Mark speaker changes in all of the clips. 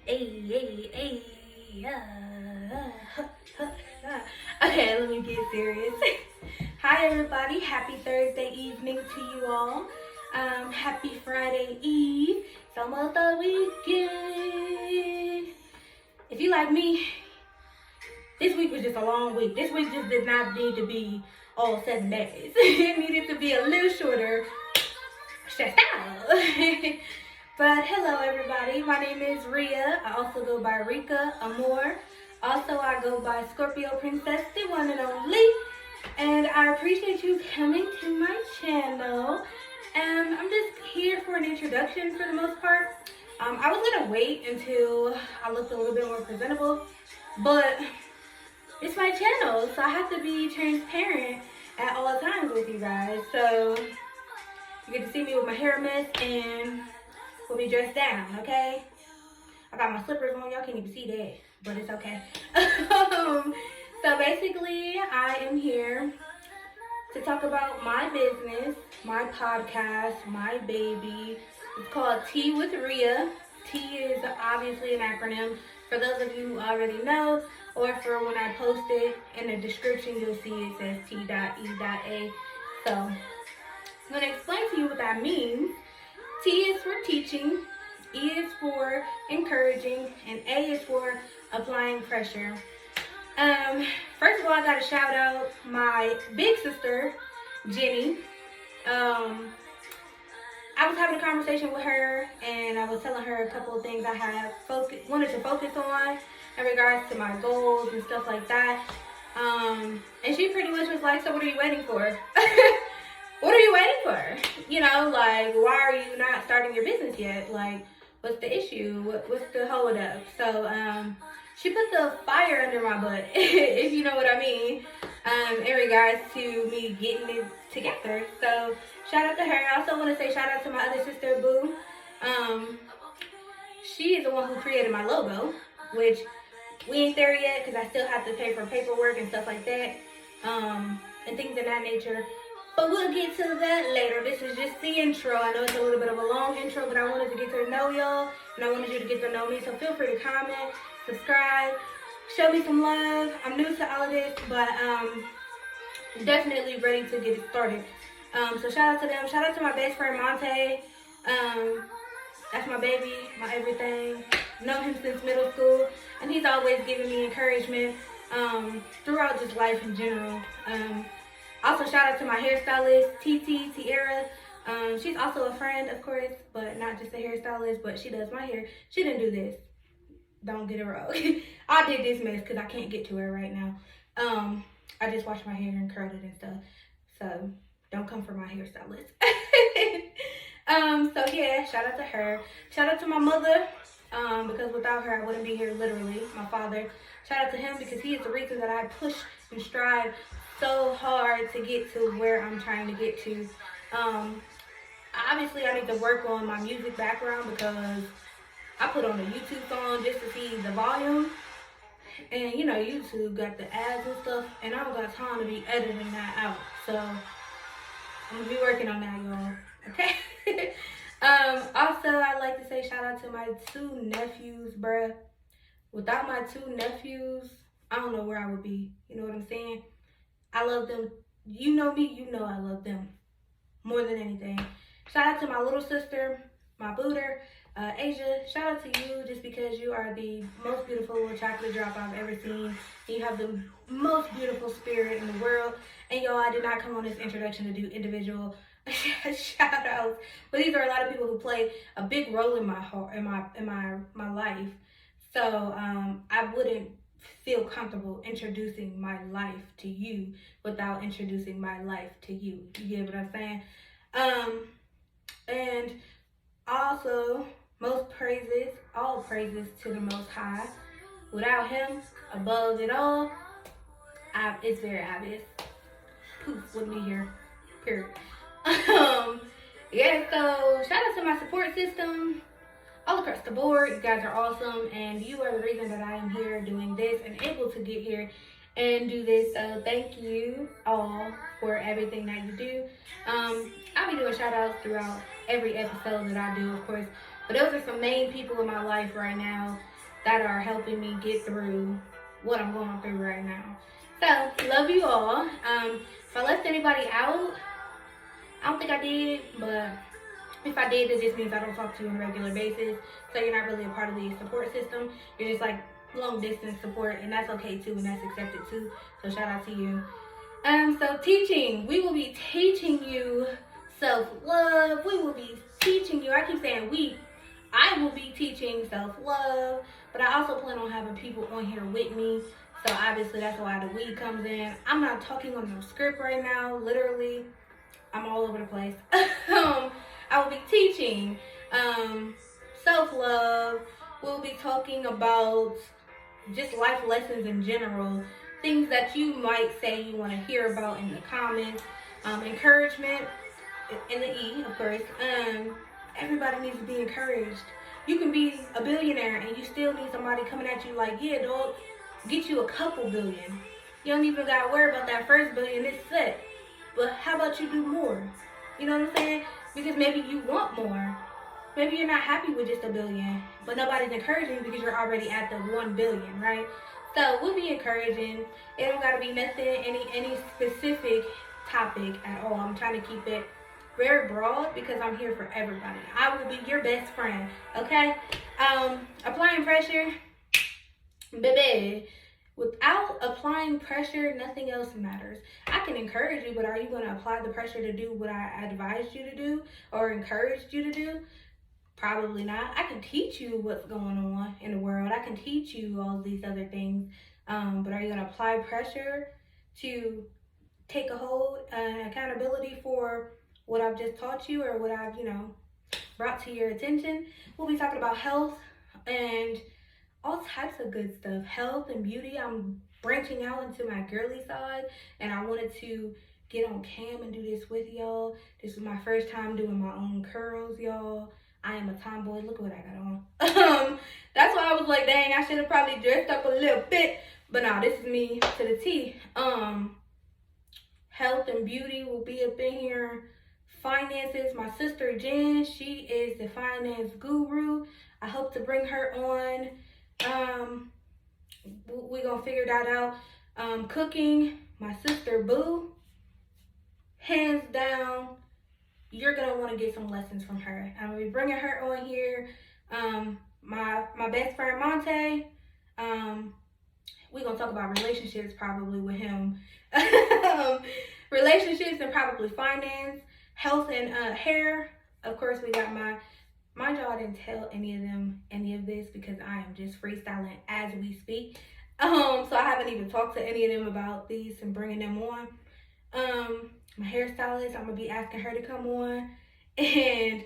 Speaker 1: Hey, okay, let me get serious. Hi, everybody. Happy Thursday evening to you all. Happy Friday Eve. It's almost the weekend. If you like me, this week was just a long week. This week just did not need to be all 7 days. It needed to be a little shorter. Stressed out. But hello everybody, my name is Rhea. I also go by Rika Amor. Also I go by Scorpio Princess, the one and only. And I appreciate you coming to my channel. I'm just here for an introduction for the most part. I was gonna wait until I looked a little bit more presentable, but it's my channel, so I have to be transparent at all times with you guys. So you get to see me with my hair a mess and we'll be dressed down, okay? I got my slippers on, y'all can't even see that, but it's okay. So basically, I am here to talk about my business, my podcast, my baby. It's called Tea with Rhea. T is obviously an acronym. For those of you who already know, or for when I post it in the description, you'll see it says T.E.A. So I'm gonna explain to you what that means. T is for teaching, E is for encouraging, and A is for applying pressure. First of all, I gotta shout out my big sister, Jenny. I was having a conversation with her, and I was telling her a couple of things I had wanted to focus on in regards to my goals and stuff like that. And she pretty much was like, so what are you waiting for? What are you waiting for? You know, like, why are you not starting your business yet? Like, what's the issue? What's the hold up? So, she put the fire under my butt, if you know what I mean, in regards to me getting it together. So, shout out to her. I also want to say shout out to my other sister, Boo. She is the one who created my logo, which we ain't there yet because I still have to pay for paperwork and stuff like that, and things of that nature. But we'll get to that later. This is just the intro. I know it's a little bit of a long intro, but I wanted to get to know y'all, and I wanted you to get to know me. So feel free to comment, subscribe, show me some love. I'm new to all of this, but definitely ready to get it started. So shout out to them. Shout out to my best friend, Monte. That's my baby, my everything. Known him since middle school, and he's always giving me encouragement throughout just life in general. Also, shout out to my hairstylist, T.E.A. She's also a friend, of course, but not just a hairstylist, but she does my hair. She didn't do this. Don't get it wrong. I did this mess because I can't get to her right now. I just washed my hair and curled it and stuff. So, don't come for my hairstylist. So yeah, shout out to her. Shout out to my mother, because without her, I wouldn't be here, literally. My father. Shout out to him because he is the reason that I push and strive so hard to get to where I'm trying to get to. Obviously, I need to work on my music background because I put on a YouTube song just to see the volume. And, you know, YouTube got the ads and stuff, and I don't got time to be editing that out. So, I'm going to be working on that, y'all. Okay? Also, I'd like to say shout out to my 2 nephews, bruh. Without my 2 nephews, I don't know where I would be. You know what I'm saying? I love them. You know me, you know I love them more than anything. Shout out to my little sister, my booter, Asia. Shout out to you just because you are the most beautiful little chocolate drop I've ever seen. You have the most beautiful spirit in the world. And y'all, I did not come on this introduction to do individual shout outs, but these are a lot of people who play a big role in my heart, in my life. So I wouldn't feel comfortable introducing my life to you without introducing my life to you. You get what I'm saying? And also, all praises to the Most High. Without him, above it all, it's very obvious. Poof, wouldn't be here. Period. Yeah, so shout out to my support system all across the board. You guys are awesome, and you are the reason that I am here doing this and able to get here and do this. So thank you all for everything that you do. I'll be doing shout outs throughout every episode that I do, of course, but those are some main people in my life right now. that are helping me get through what I'm going through right now. So, love you all. If I left anybody out, I don't think I did, but if I did, that just means I don't talk to you on a regular basis. So you're not really a part of the support system. You're just like long distance support, and that's okay too, and that's accepted too. So shout out to you. So teaching, we will be teaching you self-love. We will be teaching you, I keep saying we, I will be teaching self-love, but I also plan on having people on here with me. So obviously that's why the we comes in. I'm not talking on no script right now, literally. I'm all over the place. I will be teaching self-love. We'll be talking about just life lessons in general, things that you might say you want to hear about in the comments, encouragement, in the E, of course. Everybody needs to be encouraged. You can be a billionaire and you still need somebody coming at you like, yeah, dog, get you a couple billion. You don't even got to worry about that first billion, it's set. But how about you do more? You know what I'm saying? Because maybe you want more. Maybe you're not happy with just a billion, but nobody's encouraging you because you're already at the 1 billion, right? So we'll be encouraging. It don't gotta be nothing, any specific topic at all. I'm trying to keep it very broad because I'm here for everybody. I will be your best friend, okay? Applying pressure, baby. Without applying pressure, nothing else matters. I can encourage you, but are you going to apply the pressure to do what I advised you to do or encouraged you to do? Probably not. I can teach you what's going on in the world. I can teach you all these other things. But are you going to apply pressure to take a hold and accountability for what I've just taught you or what I've, brought to your attention? We'll be talking about health and all types of good stuff. Health and beauty. I'm branching out into my girly side, and I wanted to get on cam and do this with y'all. This is my first time doing my own curls, y'all. I am a tomboy. Look what I got on. That's why I was like, dang, I should have probably dressed up a little bit. But nah, this is me to the T. Health and beauty will be up in here. Finances, my sister Jen, she is the finance guru. I hope to bring her on. We're gonna figure that out. Cooking, my sister Boo, hands down, you're gonna want to get some lessons from her. I'm gonna be bringing her on here. My best friend Monte, we're gonna talk about relationships probably with him. Relationships and probably finance, health and hair. Of course, we got my mind you, I didn't tell any of them any of this because I am just freestyling as we speak. So I haven't even talked to any of them about these and bringing them on. My hairstylist, I'm gonna be asking her to come on and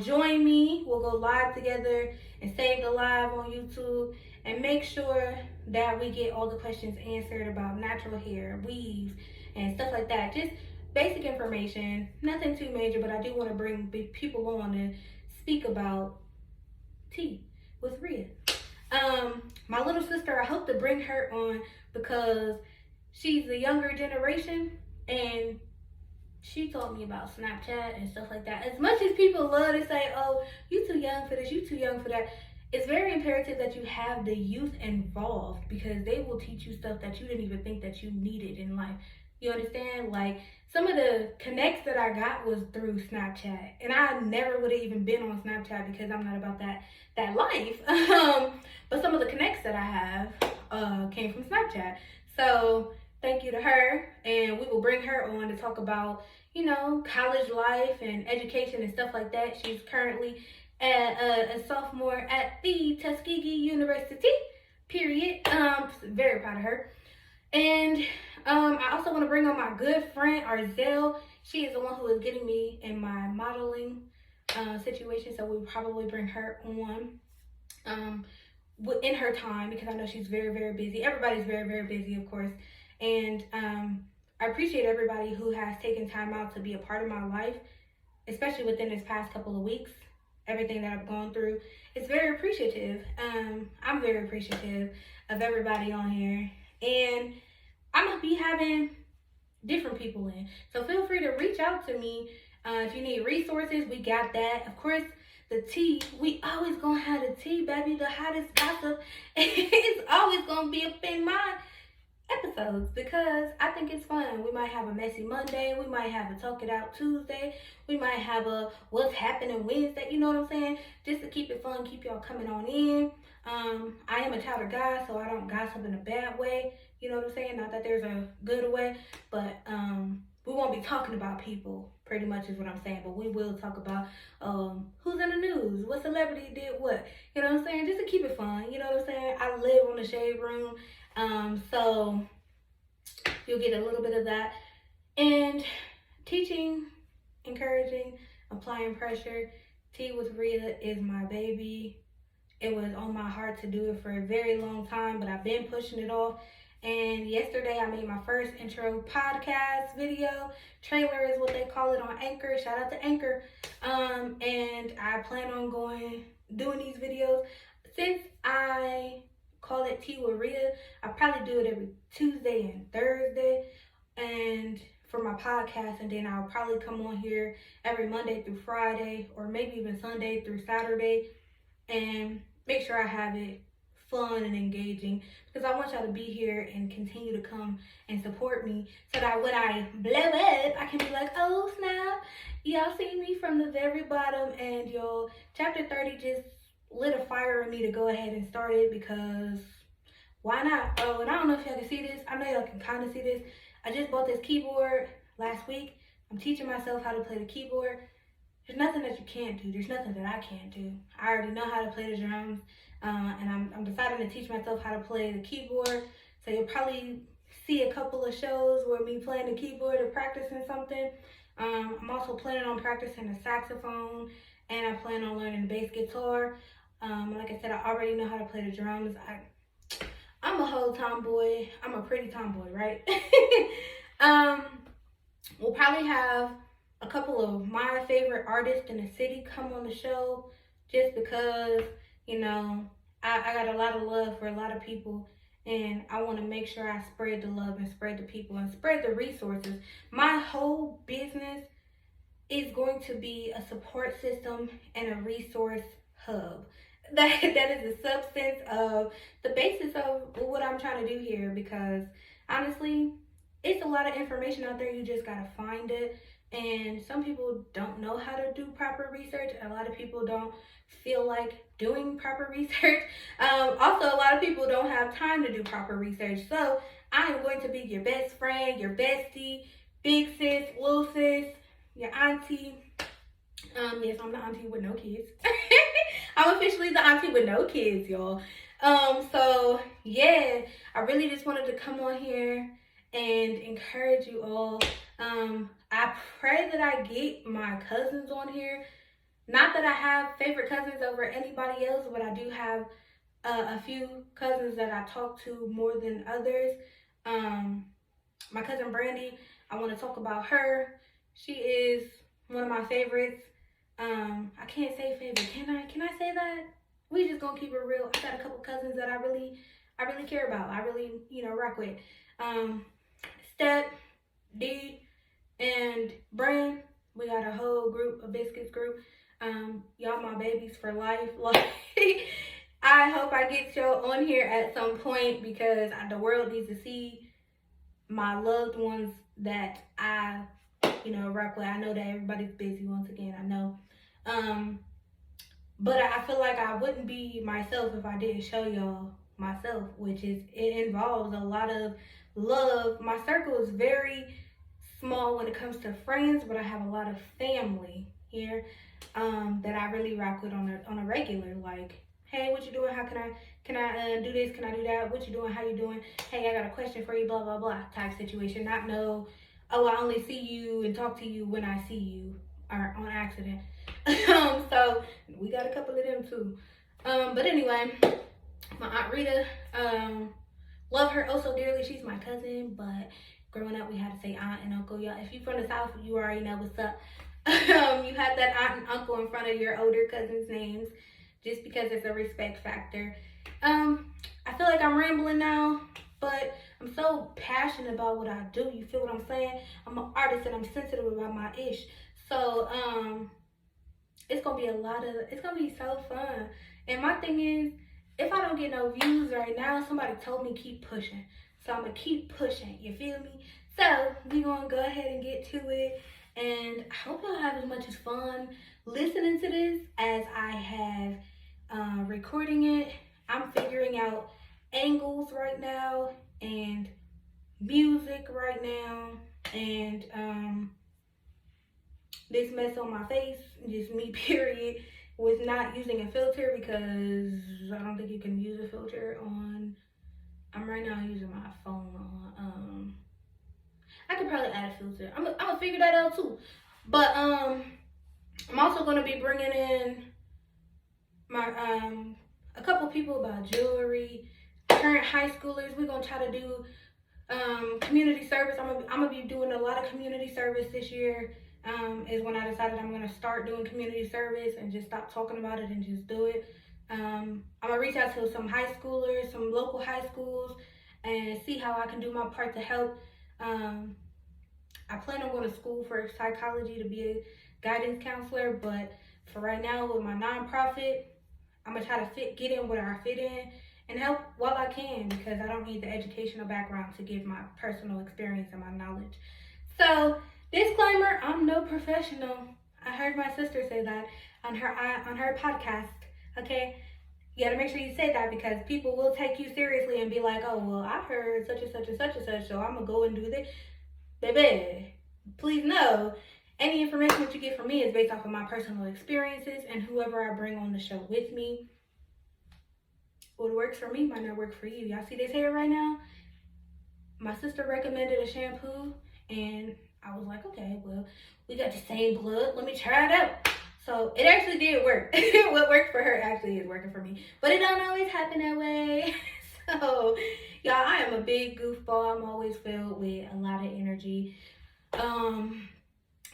Speaker 1: join me. We'll go live together and save the live on YouTube and make sure that we get all the questions answered about natural hair, weaves, and stuff like that. Just basic information, nothing too major, but I do want to bring people on and speak about tea with Rhea. My little sister, I hope to bring her on because she's the younger generation and she taught me about Snapchat and stuff like that. As much as people love to say, oh, you too young for this, you too young for that, it's very imperative that you have the youth involved because they will teach you stuff that you didn't even think that you needed in life. You understand? Like, some of the connects that I got was through Snapchat. And I never would have even been on Snapchat because I'm not about that life. But some of the connects that I have came from Snapchat. So thank you to her. And we will bring her on to talk about, college life and education and stuff like that. She's currently a sophomore at the Tuskegee University, period. Very proud of her. And I also want to bring on my good friend, Arzel. She is the one who is getting me in my modeling situation. So we'll probably bring her on in her time because I know she's very, very busy. Everybody's very, very busy, of course. And I appreciate everybody who has taken time out to be a part of my life, especially within this past couple of weeks. Everything that I've gone through. It's very appreciative. I'm very appreciative of everybody on here. And I'm going to be having different people in. So feel free to reach out to me if you need resources. We got that. Of course, the tea. We always gonna have the tea, baby. The hottest gossip. It's always gonna be up in my episodes because I think it's fun. We might have a messy Monday. We might have a talk it out Tuesday. We might have a what's happening Wednesday. You know what I'm saying? Just to keep it fun, keep y'all coming on in. I am a child of God, so I don't gossip in a bad way. You know what I'm saying? Not that there's a good way, but we won't be talking about people. Pretty much is what I'm saying. But we will talk about who's in the news, what celebrity did what. You know what I'm saying? Just to keep it fun. You know what I'm saying? I live on the shade room. So you'll get a little bit of that. And teaching, encouraging, applying pressure. Tea with Rhea is my baby. It was on my heart to do it for a very long time, but I've been pushing it off. And yesterday I made my first intro podcast video. Trailer is what they call it on Anchor. Shout out to Anchor. And I plan on doing these videos. Since I call it Tea with Rhea, I probably do it every Tuesday and Thursday. And for my podcast, and then I'll probably come on here every Monday through Friday, or maybe even Sunday through Saturday, and make sure I have it fun and engaging, because I want y'all to be here and continue to come and support me, so that when I blow up, I can be like, oh snap, y'all see me from the very bottom. And y'all, chapter 30 just lit a fire in me to go ahead and start it, because why not? Oh, and I don't know if y'all can see this. I know y'all can kind of see this. I just bought this keyboard last week. I'm teaching myself how to play the keyboard. There's nothing that you can't do. There's nothing that I can't do. I already know how to play the drums, and I'm deciding to teach myself how to play the keyboard. So you'll probably see a couple of shows where me playing the keyboard or practicing something. I'm also planning on practicing the saxophone, and I plan on learning the bass guitar. Like I said, I already know how to play the drums. I'm a whole tomboy. I'm a pretty tomboy, right? We'll probably have a couple of my favorite artists in the city come on the show, just because, you know, I got a lot of love for a lot of people, and I want to make sure I spread the love and spread the people and spread the resources. My whole business is going to be a support system and a resource hub. That is the substance of the basis of what I'm trying to do here, because honestly, it's a lot of information out there. You just gotta find it. And some people don't know how to do proper research. A lot of people don't feel like doing proper research. Also, a lot of people don't have time to do proper research. So I am going to be your best friend, your bestie, big sis, little sis, your auntie. Yes, I'm the auntie with no kids. I'm officially the auntie with no kids, y'all. So yeah, I really just wanted to come on here and encourage you all. I pray that I get my cousins on here. Not that I have favorite cousins over anybody else, but I do have a few cousins that I talk to more than others. My cousin Brandy, I want to talk about her. She is one of my favorites. I can't say favorite. Can I say that? We just gonna keep it real. I got a couple cousins that I really care about. I really, rock with. Step, D, and Brand. We got a whole group, a biscuits group. Y'all my babies for life. Like, I hope I get y'all on here at some point, because the world needs to see my loved ones that I rock with. I know that everybody's busy once again, I know. But I feel like I wouldn't be myself if I didn't show y'all myself, it involves a lot of love. My circle is very small when it comes to friends, but I have a lot of family here that I really rock with on a regular. Like, hey, what you doing? How can I do this? Can I do that? What you doing? How you doing? Hey, I got a question for you, blah, blah, blah type situation. Not no, oh, I only see you and talk to you when I see you, or on accident. So we got a couple of them too. But anyway, my Aunt Rita, love her oh so dearly. She's my cousin, but growing up we had to say aunt and uncle. Y'all, if you from the South, you already know what's up. You had that aunt and uncle in front of your older cousins' names, just because it's a respect factor. I feel like I'm rambling now, but I'm so passionate about what I do. You feel what I'm saying? I'm an artist and I'm sensitive about my ish. So it's gonna be it's gonna be so fun. And my thing is, if I don't get no views right now, somebody told me keep pushing. So I'm gonna keep pushing, you feel me? So we gonna go ahead and get to it. And I hope y'all have as much as fun listening to this as I have recording it. I'm figuring out angles right now and music right now, and this mess on my face, just me period, with not using a filter, because I don't think you can use a filter on, I'm right now using my phone on, I could probably add a filter. I'm gonna figure that out too. But I'm also gonna be bringing in my a couple people about jewelry, current high schoolers. We're gonna try to do community service. I'm gonna be doing a lot of community service this year. Is when I decided I'm gonna start doing community service and just stop talking about it and just do it. I'm gonna reach out to some high schoolers, some local high schools, and see how I can do my part to help. I plan on going to school for psychology to be a guidance counselor, but for right now with my nonprofit, I'm gonna try to get in where I fit in and help while I can, because I don't need the educational background to give my personal experience and my knowledge. So, disclaimer, I'm no professional. I heard my sister say that on her podcast, okay? You gotta make sure you say that, because people will take you seriously and be like, oh, well, I heard such and such and such and such, so I'm gonna go and do this. Baby, please know, any information that you get from me is based off of my personal experiences and whoever I bring on the show with me. What works for me might not work for you. Y'all see this hair right now? My sister recommended a shampoo, and I was like, okay, well, we got the same blood. Let me try it out. So it actually did work. What worked for her actually is working for me. But it don't always happen that way. So, y'all, I am a big goofball. I'm always filled with a lot of energy. I'm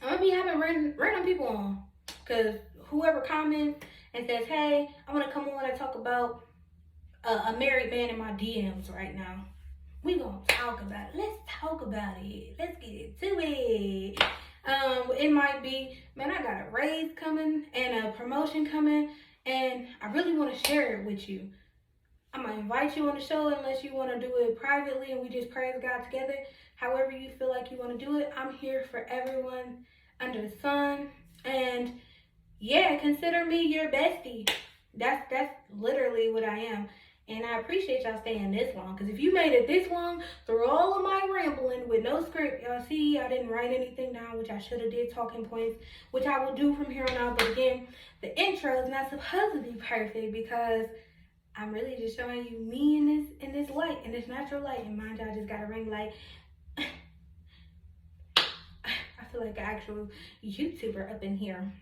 Speaker 1: gonna be having random people on, because whoever comments and says, hey, I want to come on and talk about a married man in my DMs right now, we gonna talk about it. Let's talk about it. Let's get into it. It might be, man, I got a raise coming and a promotion coming, and I really want to share it with you. I'm gonna invite you on the show, unless you want to do it privately and we just praise God together. However you feel like you want to do it, I'm here for everyone under the sun. And yeah, consider me your bestie. That's literally what I am. And I appreciate y'all staying this long, because if you made it this long through all of my rambling with no script, y'all see I didn't write anything down, which I should have did talking points, which I will do from here on out. But again, the intro is not supposed to be perfect, because I'm really just showing you me in this light, in this natural light. And mind you, I just got a ring light. I feel like an actual YouTuber up in here.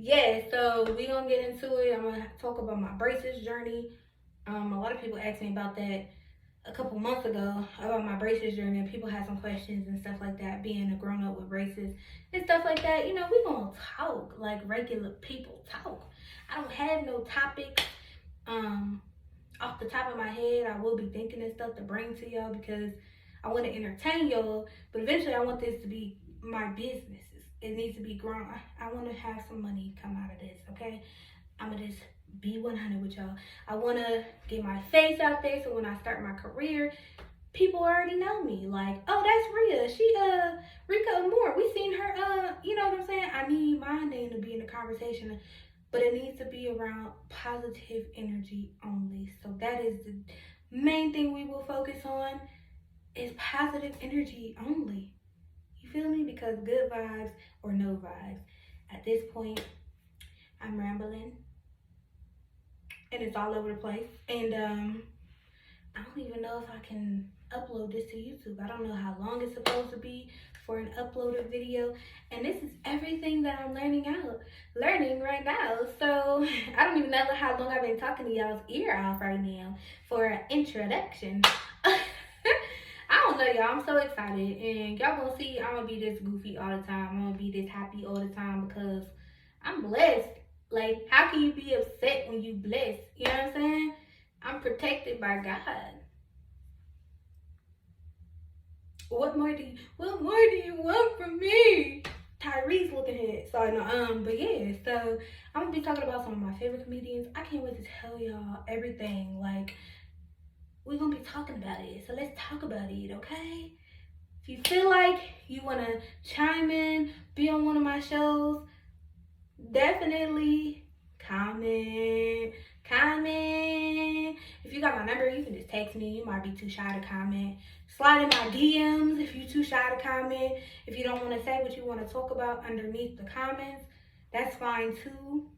Speaker 1: Yeah, so we gonna get into it. I'm gonna talk about my braces journey. A lot of people asked me about that a couple months ago, about my braces journey, and people had some questions and stuff like that, being a grown-up with braces and stuff like that. You know, we gonna talk like regular people talk. I don't have no topics off the top of my head. I will be thinking of stuff to bring to y'all, because I want to entertain y'all, but eventually I want this to be my business. It needs to be grown. I want to have some money come out of this, okay? I'm gonna just be 100 with y'all. I want to get my face out there, so when I start my career, people already know me. Like, oh, that's Rhea. She, Rika Moore. We seen her, you know what I'm saying? I need my name to be in the conversation, but it needs to be around positive energy only. So that is the main thing we will focus on, is positive energy only. You feel me? Because good vibes or no vibes. At this point, I'm rambling, and it's all over the place. And I don't even know if I can upload this to YouTube. I don't know how long it's supposed to be for an uploaded video. And this is everything that I'm learning right now. So I don't even know how long I've been talking to y'all's ear off right now for an introduction. I don't know, y'all. I'm so excited. And y'all gonna see I'm gonna be this goofy all the time. I'm gonna be this happy all the time, because I'm blessed. Like, how can you be upset when you blessed? You know what I'm saying? I'm protected by God. What more do you want from me? Tyrese looking ahead. Sorry, no, but yeah, so I'm gonna be talking about some of my favorite comedians. I can't wait to tell y'all everything. Like, we're gonna be talking about it. So let's talk about it, okay? If you feel like you wanna chime in, be on one of my shows, definitely comment. If you got my number, you can just text me. You might be too shy to comment. Slide in my DMs if you're too shy to comment. If you don't want to say what you want to talk about underneath the comments, that's fine too.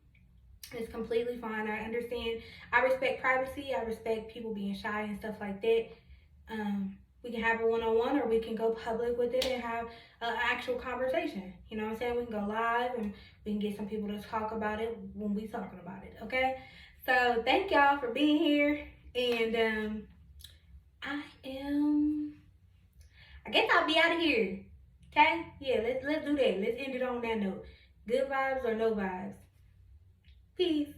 Speaker 1: It's completely fine. I understand. I respect privacy. I respect people being shy and stuff like that. We can have a one-on-one, or we can go public with it and have an actual conversation. You know what I'm saying? We can go live and we can get some people to talk about it when we talking about it, okay? So thank y'all for being here, and I guess I'll be out of here. Okay? Yeah, let's do that. Let's end it on that note. Good vibes or no vibes. Peace.